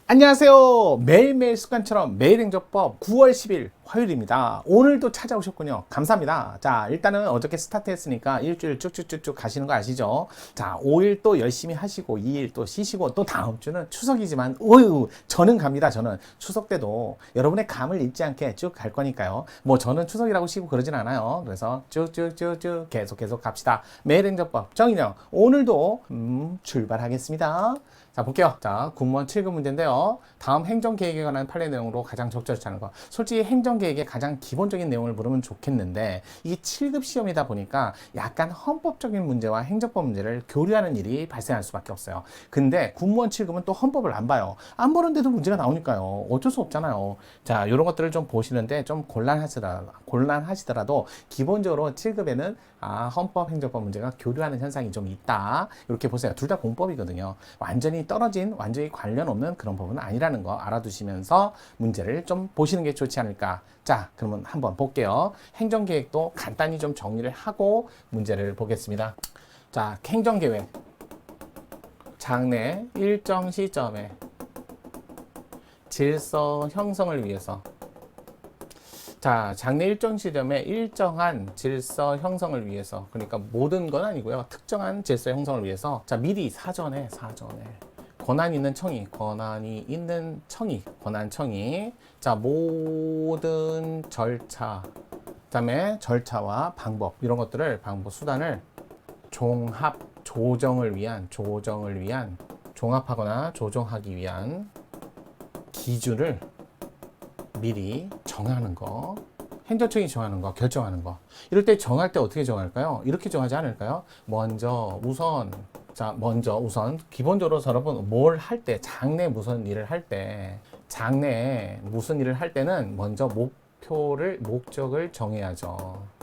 안녕하세요. 매일매일 습관처럼 매일행정법 9월 10일 화요일입니다. 오늘도 찾아오셨군요. 감사합니다. 자, 일단은 어저께 스타트 했으니까 일주일 쭉쭉쭉쭉 가시는 거 아시죠? 자, 5일 또 열심히 하시고 2일 또 쉬시고 또 다음 주는 추석이지만 저는 갑니다. 저는 추석 때도 여러분의 감을 잊지 않게 쭉 갈 거니까요. 뭐 저는 추석이라고 쉬고 그러진 않아요. 그래서 쭉쭉쭉쭉 계속 갑시다. 매일행정법 정인영 오늘도 출발하겠습니다. 자, 볼게요. 자, 군무원 7급 문제인데요. 다음 행정계획에 관한 판례 내용으로 가장 적절치 않은 거. 솔직히 행정계획의 가장 기본적인 내용을 물으면 좋겠는데 이게 7급 시험이다 보니까 약간 헌법적인 문제와 행정법 문제를 교류하는 일이 발생할 수밖에 없어요. 근데 군무원 7급은 또 헌법을 안 봐요. 안 보는데도 문제가 나오니까요. 어쩔 수 없잖아요. 자, 이런 것들을 좀 보시는데 좀 곤란하시더라도 기본적으로 7급에는 헌법, 행정법 문제가 교류하는 현상이 좀 있다. 이렇게 보세요. 둘 다 공법이거든요. 완전히 떨어진, 완전히 관련 없는 그런 법은 아니라는 거 알아두시면서 문제를 좀 보시는 게 좋지 않을까. 자, 그러면 한번 볼게요. 행정계획도 간단히 좀 정리를 하고 문제를 보겠습니다. 자, 행정계획. 장래 일정 시점에 질서 형성을 위해서 자, 장래 일정 시점에 일정한 질서 형성을 위해서, 그러니까 모든 건 아니고요. 특정한 질서 형성을 위해서 자, 미리 사전에 권한이 있는 청의 자, 모든 절차, 그다음에 절차와 방법 이런 것들을 수단을 조정을 위한 종합하거나 조정하기 위한 기준을 미리 정하는 거, 행정청이 정하는 거, 결정하는 거. 이럴 때 정할 때 어떻게 정할까요? 이렇게 정하지 않을까요? 먼저 우선 기본적으로 여러분 뭘 할 때, 장래 무슨 일을 할 때는 먼저 목적을 정해야죠.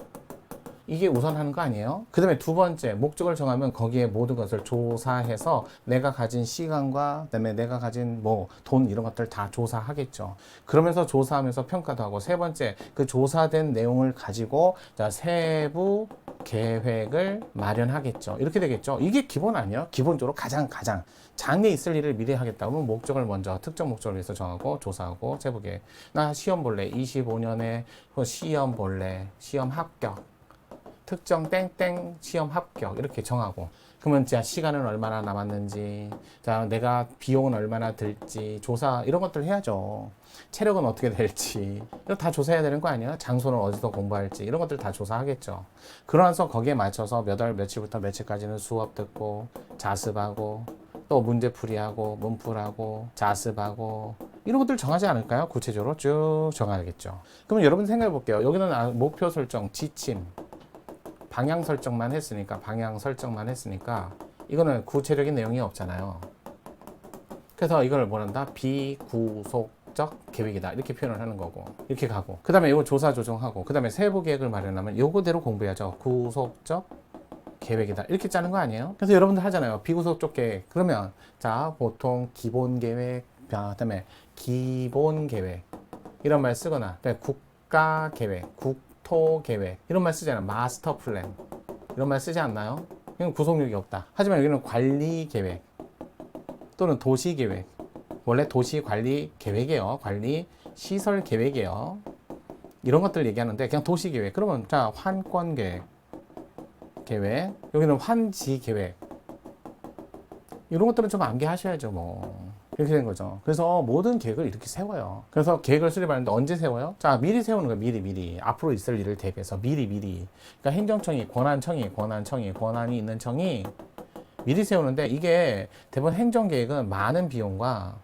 이게 우선 하는 거 아니에요? 그 다음에 두 번째, 목적을 정하면 거기에 모든 것을 조사해서 내가 가진 시간과 그다음에 내가 가진 돈 이런 것들 다 조사하겠죠. 그러면서 조사하면서 평가도 하고, 세 번째, 그 조사된 내용을 가지고 자, 세부 계획을 마련하겠죠. 이렇게 되겠죠. 이게 기본 아니에요? 기본적으로 가장 장래에 있을 일을 미리 하겠다 하면 목적을 먼저 특정 목적을 위해서 정하고 조사하고 세부 계획. 나 시험 볼래. 25년에 시험 볼래. 시험 합격. 특정 땡땡 시험 합격 이렇게 정하고, 그러면 자, 시간은 얼마나 남았는지, 자, 내가 비용은 얼마나 들지, 조사 이런 것들 해야죠. 체력은 어떻게 될지 이거 다 조사해야 되는 거 아니야? 장소는 어디서 공부할지 이런 것들 다 조사하겠죠. 그러면서 거기에 맞춰서 몇 월 며칠부터 며칠까지는 수업 듣고 자습하고 또 문제풀이하고 문풀하고 자습하고 이런 것들 정하지 않을까요? 구체적으로 쭉 정하겠죠. 그러면 여러분 생각해 볼게요. 여기는 목표 설정, 지침, 방향 설정만 했으니까 이거는 구체적인 내용이 없잖아요. 그래서 이걸 뭐란다? 비구속적 계획이다 이렇게 표현을 하는 거고, 이렇게 가고, 그 다음에 이거 조사 조정하고, 그 다음에 세부 계획을 마련하면 요거대로 공부해야죠. 구속적 계획이다 이렇게 짜는 거 아니에요? 그래서 여러분들 하잖아요. 비구속적 계획. 그러면 자, 보통 기본 계획, 그다음에 기본 계획 이런 말 쓰거나, 국가 계획, 국토 계획 이런 말 쓰잖아요. 마스터 플랜 이런 말 쓰지 않나요? 이건 구속력이 없다. 하지만 여기는 관리 계획 또는 도시 계획, 원래 도시 관리 계획이에요. 관리 시설 계획이에요. 이런 것들 얘기하는데 그냥 도시 계획. 그러면 자, 환권 계획, 여기는 환지 계획 이런 것들은 좀 암기하셔야죠. 이렇게 된 거죠. 그래서 모든 계획을 이렇게 세워요. 그래서 계획을 수립하는데 언제 세워요? 자, 미리 세우는 거예요. 미리. 앞으로 있을 일을 대비해서 미리. 그러니까 행정청이, 권한이 있는 청이 미리 세우는데, 이게 대부분 행정계획은 많은 비용과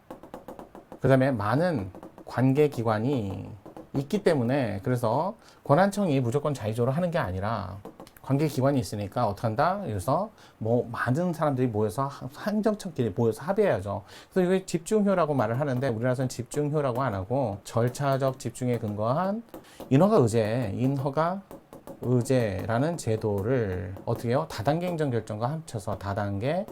그 다음에 많은 관계기관이 있기 때문에, 그래서 권한청이 무조건 자의적으로 하는 게 아니라 관계기관이 있으니까 어떻게 한다? 그래서 많은 사람들이 모여서, 행정청끼리 모여서 합의해야죠. 그래서 이게 집중효라고 말을 하는데 우리나라에서는 집중효라고 안 하고 절차적 집중에 근거한 인허가 의제라는 제도를 어떻게 해요? 다단계 행정결정과 합쳐서 다단계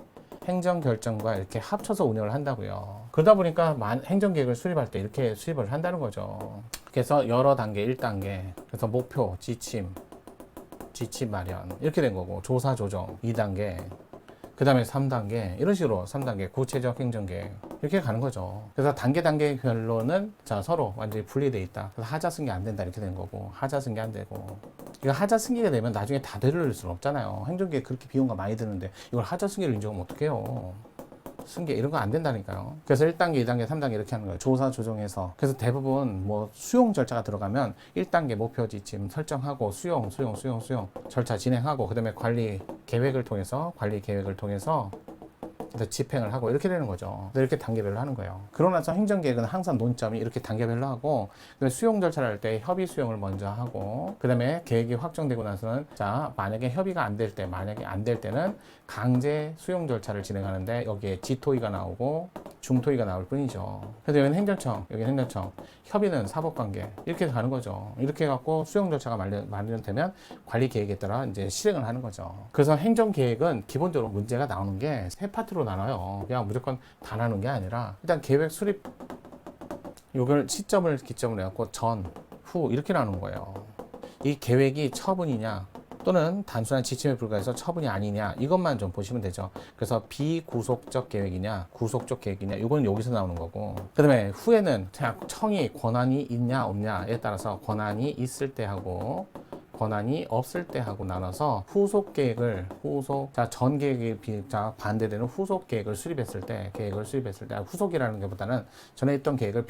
행정결정과 이렇게 합쳐서 운영을 한다고요. 그러다 보니까 행정계획을 수립할 때 이렇게 수립을 한다는 거죠. 그래서 여러 단계, 1단계, 그래서 목표, 지침 마련 이렇게 된 거고, 조사 조정 2단계, 그 다음에 3단계 이런 식으로 3단계 구체적 행정계획 이렇게 가는 거죠. 그래서 단계별로는 자 서로 완전히 분리돼 있다. 그래서 하자 승계 안 된다 이렇게 된 거고, 하자 승계 안 되고, 이거 하자 승계가 되면 나중에 다 되돌릴 수는 없잖아요. 행정계획 그렇게 비용가 많이 드는데 이걸 하자 승계를 인정하면 어떡해요. 승계 이런 거 안 된다니까요. 그래서 1단계, 2단계, 3단계 이렇게 하는 거예요. 조사 조정해서. 그래서 대부분 뭐 수용 절차가 들어가면 1단계 목표 지침 설정하고 수용 절차 진행하고, 그다음에 관리 계획을 통해서 집행을 하고 이렇게 되는 거죠. 이렇게 단계별로 하는 거예요. 그러고 나서 행정계획은 항상 논점이 이렇게 단계별로 하고, 수용 절차를 할 때 협의 수용을 먼저 하고, 그 다음에 계획이 확정되고 나서는 자 만약에 협의가 안 될 때는 강제 수용 절차를 진행하는데 여기에 지토의가 나오고 중토의가 나올 뿐이죠. 그래서 여기는 행정청, 협의는 사법관계 이렇게 가는 거죠. 이렇게 해갖고 수용 절차가 마련되면 관리 계획에 따라 이제 실행을 하는 거죠. 그래서 행정계획은 기본적으로 문제가 나오는 게 세 파트로 나눠요. 그냥 무조건 다 나누는 게 아니라 일단 계획 수립 요걸 시점을 기점으로 해갖고 전, 후 이렇게 나누는 거예요. 이 계획이 처분이냐 또는 단순한 지침에 불과해서 처분이 아니냐 이것만 좀 보시면 되죠. 그래서 비구속적 계획이냐 구속적 계획이냐 이건 여기서 나오는 거고, 그 다음에 후에는 청이 권한이 있냐 없냐에 따라서 권한이 있을 때 하고 권한이 없을 때 하고 나눠서 후속 계획을 전 계획에 반대되는 후속 계획을 수립했을 때 후속이라는 것보다는 전에 있던 계획을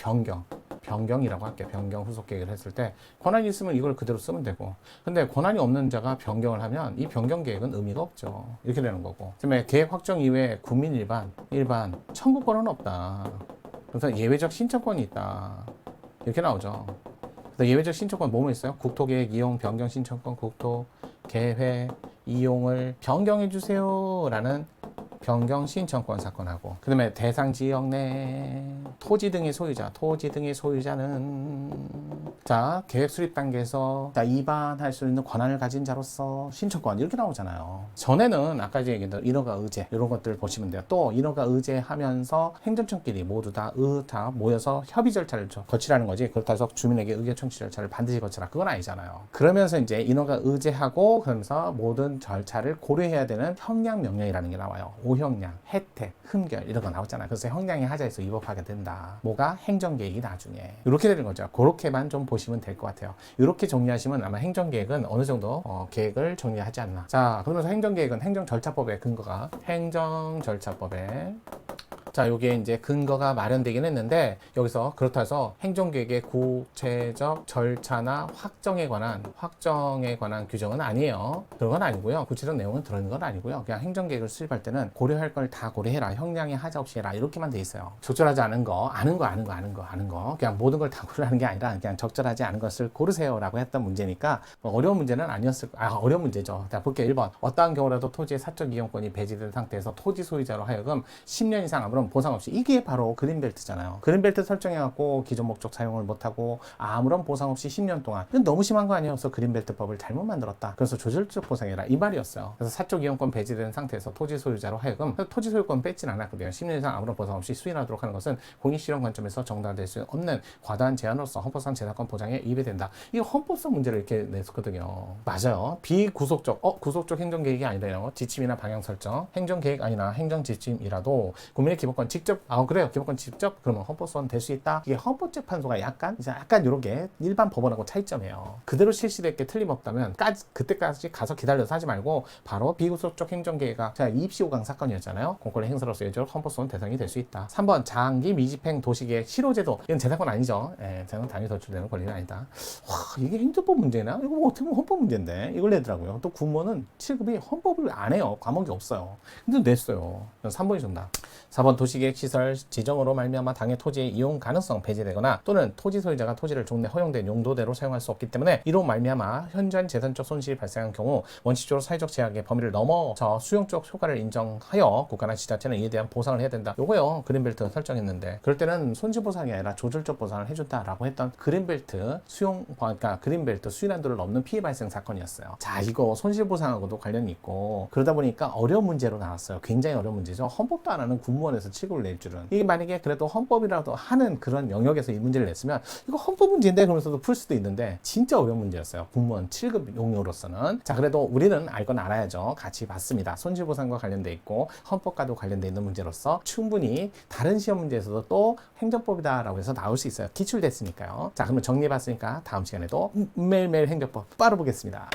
변경이라고 할게요. 변경 후속 계획을 했을 때 권한이 있으면 이걸 그대로 쓰면 되고, 근데 권한이 없는 자가 변경을 하면 이 변경 계획은 의미가 없죠. 이렇게 되는 거고, 그다음에 계획 확정 이외에 국민 일반 청구권은 없다. 그래서 예외적 신청권이 있다. 이렇게 나오죠. 예외적 신청권 뭐뭐 있어요? 국토계획 이용 변경 신청권, 국토계획 이용을 변경해 주세요 라는 변경 신청권 사건하고, 그 다음에 대상 지역 내 토지 등의 소유자는 자 계획 수립 단계에서 위반할 수 있는 권한을 가진 자로서 신청권 이렇게 나오잖아요. 전에는 아까 얘기했던 인허가 의제 이런 것들 보시면 돼요. 또 인허가 의제 하면서 행정청끼리 모두 다 모여서 협의 절차를 거치라는 거지, 그렇다고 해서 주민에게 의견 청취 절차를 반드시 거치라 그건 아니잖아요. 그러면서 이제 인허가 의제하고 그러면서 모든 절차를 고려해야 되는 형량 명령이라는 게 나와요. 오형량, 혜택, 흠결 이런 거 나왔잖아요. 그래서 형량이 하자에서 위법하게 된다. 뭐가 행정계획이 나중에 이렇게 되는 거죠. 그렇게만 좀 보시면 될 것 같아요. 이렇게 정리하시면 아마 행정계획은 어느 정도 계획을 정리하지 않나. 자, 그러면서 행정계획은 행정절차법의 근거가 행정절차법에 자, 요게 이제 근거가 마련되긴 했는데 여기서 그렇다 해서 행정계획의 구체적 절차나 확정에 관한 규정은 아니에요. 그런 건 아니고요. 구체적 내용은 들어있는 건 아니고요. 그냥 행정계획을 수립할 때는 고려할 걸 다 고려해라. 형량에 하자 없이 해라. 이렇게만 돼 있어요. 적절하지 않은 거, 아는 거. 그냥 모든 걸 다 고르라는 게 아니라 그냥 적절하지 않은 것을 고르세요라고 했던 문제니까 어려운 문제는 어려운 문제죠. 자, 볼게요. 1번. 어떠한 경우라도 토지의 사적 이용권이 배제된 상태에서 토지 소유자로 하여금 10년 이상 아무런 보상 없이, 이게 바로 그린벨트잖아요. 그린벨트 설정해갖고 기존 목적 사용을 못하고 아무런 보상 없이 10년 동안, 이건 너무 심한 거 아니에요? 그래서 그린벨트법을 잘못 만들었다. 그래서 조절적 보상이라 이 말이었어요. 그래서 사적 이용권 배제된 상태에서 토지 소유자로 하여금, 토지 소유권 뺏진 않았거든요. 10년 이상 아무런 보상 없이 수인하도록 하는 것은 공익실현 관점에서 정당화될 수 없는 과다한 제한으로서 헌법상 재산권 보장에 위배된다. 이거 헌법상 문제를 이렇게 냈었거든요. 맞아요. 비구속적, 구속적 행정계획이 아니다 이런 거, 지침이나 방향 설정, 행정계획 아니나 행정지침이라도 국민의 기본권 직접, 그래요. 기본권 직접 그러면 헌법소원 될 수 있다. 이게 헌법재판소가 약간 요렇게 일반 법원하고 차이점이에요. 그대로 실시될 게 틀림없다면 그때까지 가서 기다려서 하지 말고 바로 비구속적 행정계획가 이입시 5강 사건이었잖아요. 공권의 행사로서 예적 헌법소원 대상이 될 수 있다. 3번 장기 미집행 도시계획 실효제도, 이건 재산권 아니죠. 재산 단위 도출되는 권리는 아니다. 와, 이게 행정법 문제나? 이거 뭐 어떻게 보면 헌법 문제인데 이걸 내더라고요. 또 군무원은 7급이 헌법을 안 해요. 과목이 없어요. 근데 냈어요. 3번이 정답. 4번 도시계획 시설 지정으로 말미암아 당해 토지의 이용 가능성 배제되거나 또는 토지 소유자가 토지를 종래 허용된 용도대로 사용할 수 없기 때문에 이로 말미암아 현저한 재산적 손실이 발생한 경우 원칙적으로 사회적 제약의 범위를 넘어서 수용적 효과를 인정하여 국가나 지자체는 이에 대한 보상을 해야 된다. 요거요. 그린벨트 설정했는데 그럴 때는 손실보상이 아니라 조절적 보상을 해준다라고 했던 그린벨트 그러니까 그린벨트 수인한도를 넘는 피해 발생 사건이었어요. 자, 이거 손실보상하고도 관련이 있고 그러다 보니까 어려운 문제로 나왔어요. 굉장히 어려운 문제죠. 헌법도 안 하는 군무원에서 대해서 7급을 낼 줄은. 이게 만약에 그래도 헌법이라도 하는 그런 영역에서 이 문제를 냈으면 이거 헌법 문제인데 그러면서도 풀 수도 있는데 진짜 어려운 문제였어요. 공무원 7급 용어로서는. 자, 그래도 우리는 알 건 알아야죠. 같이 봤습니다. 손실보상과 관련돼 있고 헌법과도 관련돼 있는 문제로서 충분히 다른 시험 문제에서도 또 행정법이다라고 해서 나올 수 있어요. 기출됐으니까요. 자, 그러면 정리해봤으니까 다음 시간에도 매일매일 행정법 빨아보겠습니다.